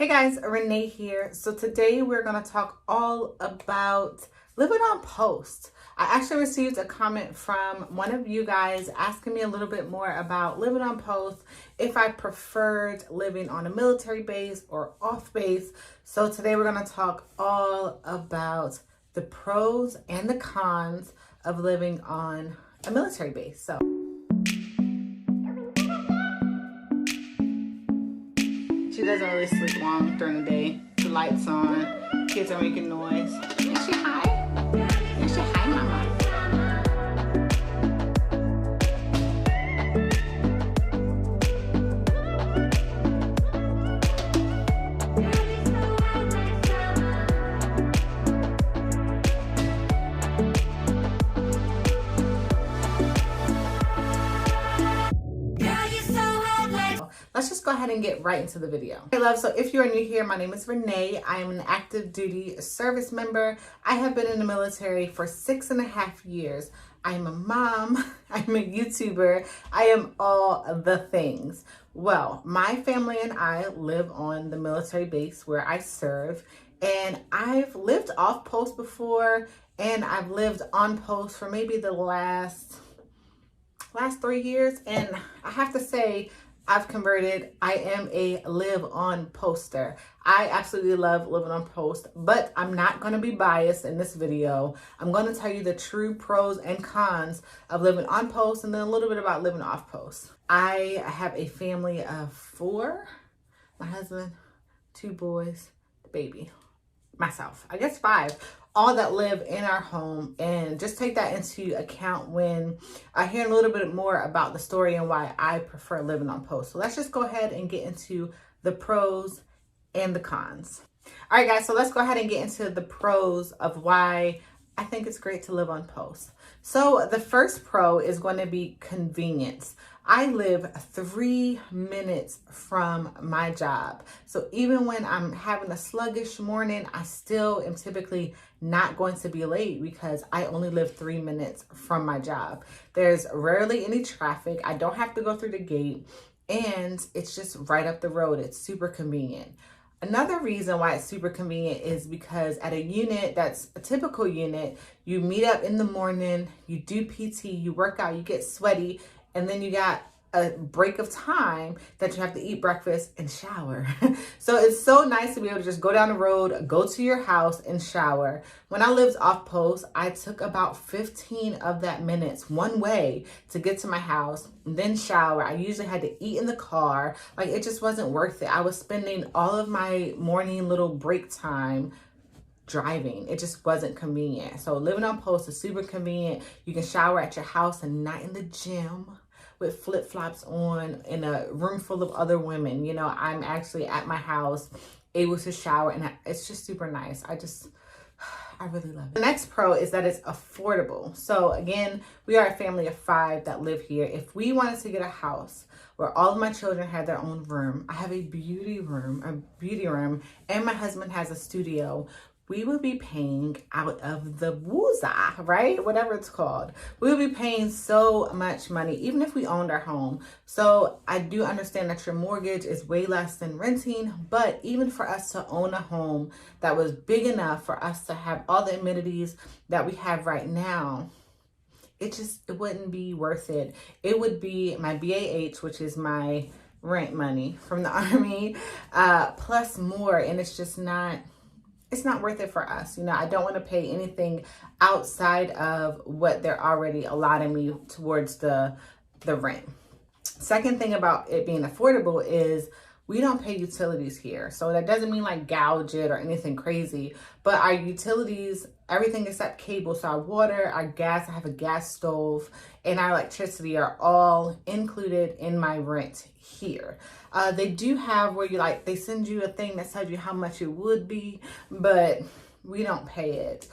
Hey guys, Renee here. So today we're going to talk all about living on post. I actually received a comment from one of you guys asking me a little bit more about living on post, if I preferred living on a military base or off base. So today we're going to talk all about the pros and the cons of living on a military base. So she doesn't really sleep long during the day. The lights on, kids are making noise. Is she high? Is she high, mama? Let's just go ahead and get right into the video. Hey love, so if you are new here, my name is Renee. I am an active duty service member. I have been in the military for 6.5 years. I am a mom, I'm a YouTuber, I am all the things. Well, my family and I live on the military base where I serve, and I've lived off post before, and I've lived on post for maybe the last 3 years, and I have to say, I've converted. I am a live on poster. I absolutely love living on post, but I'm not going to be biased in this video. I'm going to tell you the true pros and cons of living on post, and then a little bit about living off post. I have a family of 4, my husband, 2 boys, the baby, myself, I guess 5. All that live in our home, and just take that into account when I hear a little bit more about the story and why I prefer living on post. So let's just go ahead and get into the pros and the cons. All right, guys, so let's go ahead and get into the pros of why I think it's great to live on post. So the first pro is going to be convenience. I live 3 minutes from my job. So even when I'm having a sluggish morning, I still am typically not going to be late because I only live 3 minutes from my job. There's rarely any traffic. I don't have to go through the gate, and it's just right up the road. It's super convenient. Another reason why it's super convenient is because at a unit that's a typical unit, you meet up in the morning, you do PT, you work out, you get sweaty, and then you got a break of time that you have to eat breakfast and shower. So it's so nice to be able to just go down the road, go to your house and shower. When I lived off post, I took about 15 of that minutes one way to get to my house, and then shower. I usually had to eat in the car. Like, it just wasn't worth it. I was spending all of my morning little break time driving. It just wasn't convenient. So living on post is super convenient. You can shower at your house and not in the gym with flip-flops on in a room full of other women. You know, I'm actually at my house able to shower, and it's just super nice. I really love it. The next pro is that it's affordable. So again, we are a family of 5 that live here. If we wanted to get a house where all of my children had their own room, I have a beauty room, and my husband has a studio, we would be paying out of the wooza, right? Whatever it's called. We would be paying so much money, even if we owned our home. So I do understand that your mortgage is way less than renting, but even for us to own a home that was big enough for us to have all the amenities that we have right now, it wouldn't be worth it. It would be my BAH, which is my rent money from the Army, plus more, and it's not worth it for us. You know, I don't want to pay anything outside of what they're already allotting me towards the rent. Second thing about it being affordable is we don't pay utilities here. So that doesn't mean like gouge it or anything crazy, but our utilities, everything except cable, so our water, our gas, I have a gas stove, and our electricity are all included in my rent here. They do have where they send you a thing that tells you how much it would be, but we don't pay it.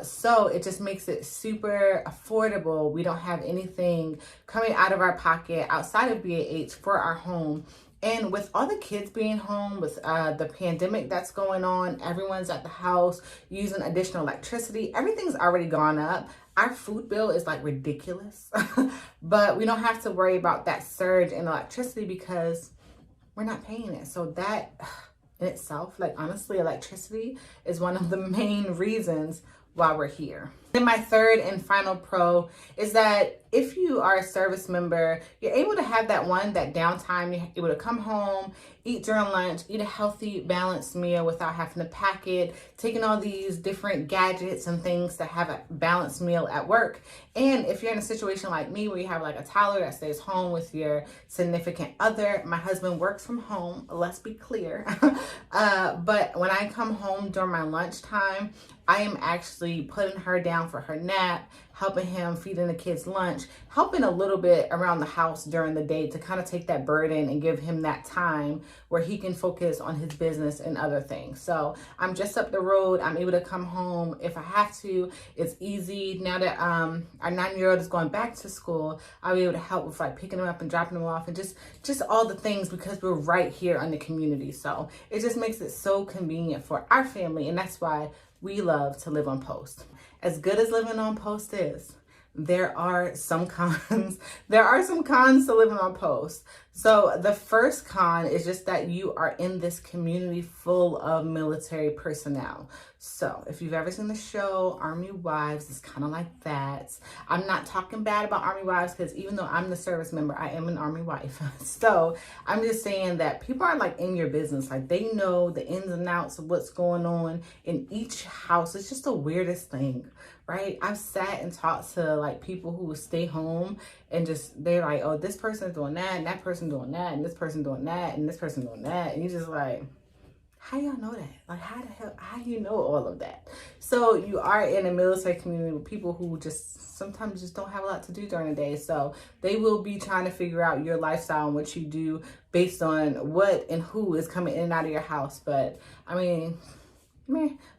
So it just makes it super affordable. We don't have anything coming out of our pocket outside of BAH for our home. And with all the kids being home, with the pandemic that's going on, everyone's at the house using additional electricity. Everything's already gone up. Our food bill is like ridiculous, but we don't have to worry about that surge in electricity because we're not paying it. So that in itself. Like honestly, electricity is one of the main reasons why we're here. Then my third and final pro is that if you are a service member, you're able to have that downtime. You're able to come home, eat during lunch, eat a healthy, balanced meal without having to pack it, taking all these different gadgets and things to have a balanced meal at work. And if you're in a situation like me where you have like a toddler that stays home with your significant other, my husband works from home, let's be clear. But when I come home during my lunchtime, I am actually putting her down for her nap, helping him, feeding the kids lunch, helping a little bit around the house during the day to kind of take that burden and give him that time where he can focus on his business and other things. So I'm just up the road. I'm able to come home if I have to. It's easy. Now that our 9-year-old is going back to school, I'll be able to help with like picking him up and dropping him off and just all the things because we're right here in the community. So it just makes it so convenient for our family, and that's why we love to live on post. As good as living on post is, there are some cons. There are some cons to living on post. So the first con is just that you are in this community full of military personnel. So if you've ever seen the show Army Wives, it's kind of like that. I'm not talking bad about Army Wives because even though I'm the service member, I am an Army wife. So I'm just saying that people are like in your business. Like they know the ins and outs of what's going on in each house. It's just the weirdest thing, right? I've sat and talked to like people who stay home and just, they're like, oh, this person's doing that and that person doing that and this person doing that and this person doing that. And you're just like, how y'all know that? Like, how do you know all of that? So you are in a military community with people who just sometimes just don't have a lot to do during the day. So they will be trying to figure out your lifestyle and what you do based on what and who is coming in and out of your house. But I mean,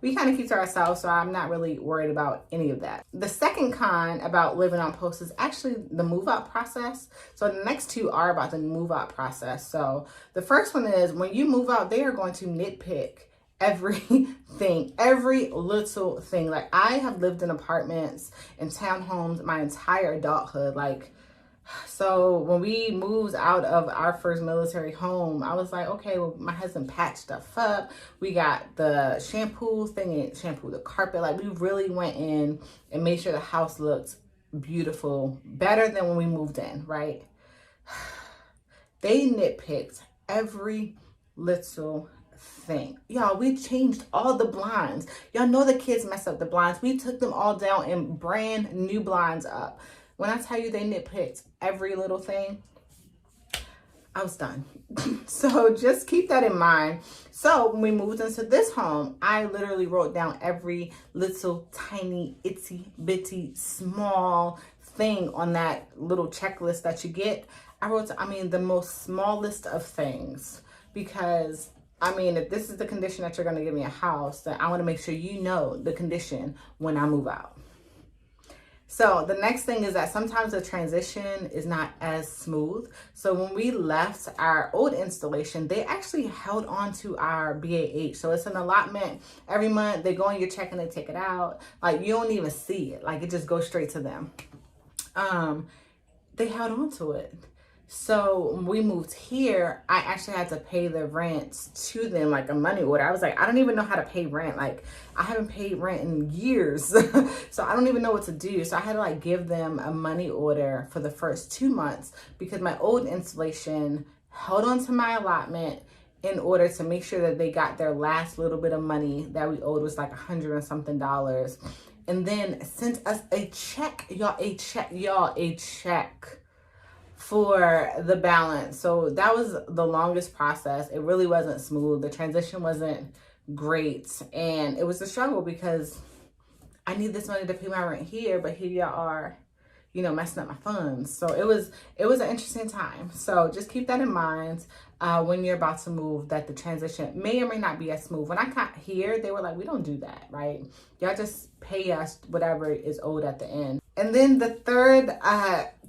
we kind of keep to ourselves, so I'm not really worried about any of that. The second con about living on post is actually the move out process. So the next two are about the move out process. So the first one is when you move out, they are going to nitpick everything, every little thing. Like I have lived in apartments and townhomes my entire adulthood. So when we moved out of our first military home, I was like, okay, well, my husband patched stuff up. We got the shampoo the carpet. Like we really went in and made sure the house looked beautiful, better than when we moved in, right? They nitpicked every little thing. Y'all, we changed all the blinds. Y'all know the kids messed up the blinds. We took them all down and brand new blinds up. When I tell you they nitpicked every little thing, I was done. So just keep that in mind. So when we moved into this home, I literally wrote down every little tiny, itsy bitty, small thing on that little checklist that you get. I wrote, the most smallest of things, because if this is the condition that you're going to give me a house, then I want to make sure you know the condition when I move out. So the next thing is that sometimes the transition is not as smooth. So when we left our old installation, they actually held on to our BAH. So it's an allotment every month. They go on your check and they take it out. Like you don't even see it. Like it just goes straight to them. They held on to it. So when we moved here, I actually had to pay the rent to them, like a money order. I was like, I don't even know how to pay rent. Like I haven't paid rent in years. So I don't even know what to do. So I had to like give them a money order for the first 2 months because my old installation held on to my allotment in order to make sure that they got their last little bit of money that we owed, was like $100 and something. And then sent us a check, a check for the balance. So that was the longest process. It really wasn't smooth. The transition wasn't great. And it was a struggle because I need this money to pay my rent here, but here y'all are, messing up my funds. So it was an interesting time. So just keep that in mind when you're about to move, that the transition may or may not be as smooth. When I got here, they were like, we don't do that, right? Y'all just pay us whatever is owed at the end. And then the third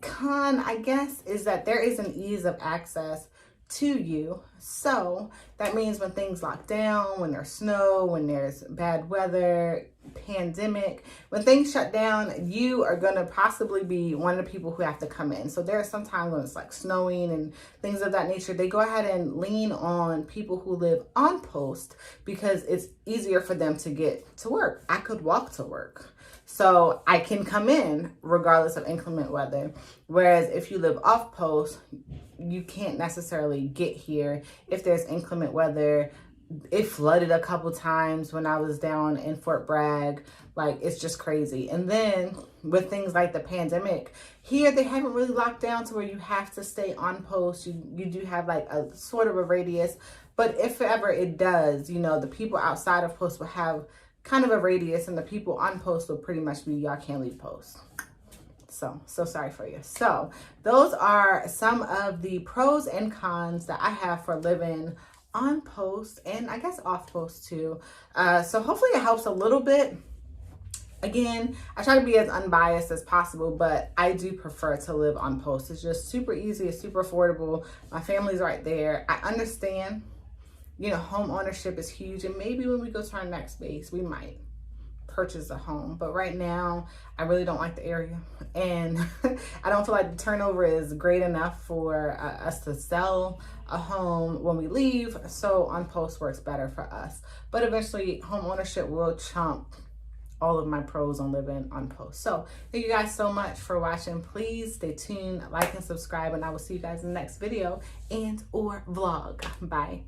con, I guess, is that there is an ease of access to you. So that means when things lock down, when there's snow, when there's bad weather, pandemic, when things shut down, you are going to possibly be one of the people who have to come in. So there are some times when it's like snowing and things of that nature, they go ahead and lean on people who live on post because it's easier for them to get to work. I could walk to work. So I can come in regardless of inclement weather. Whereas if you live off post, you can't necessarily get here if there's inclement weather. It flooded a couple times when I was down in Fort Bragg. Like, it's just crazy. And then with things like the pandemic, here they haven't really locked down to where you have to stay on post. You do have like a sort of a radius. But if ever it does, you know, the people outside of post will have kind of a radius, and the people on post will pretty much be, y'all can't leave post. So sorry for you. So those are some of the pros and cons that I have for living on post, and I guess off post too. So hopefully it helps a little bit. Again, I try to be as unbiased as possible, but I do prefer to live on post. It's just super easy. It's super affordable. My family's right there. I understand, you know, home ownership is huge, and maybe when we go to our next base, we might purchase a home. But right now, I really don't like the area, and I don't feel like the turnover is great enough for us to sell a home when we leave. So on post works better for us. But eventually, home ownership will trump all of my pros on living on post. So thank you guys so much for watching. Please stay tuned, like and subscribe, and I will see you guys in the next video and or vlog. Bye.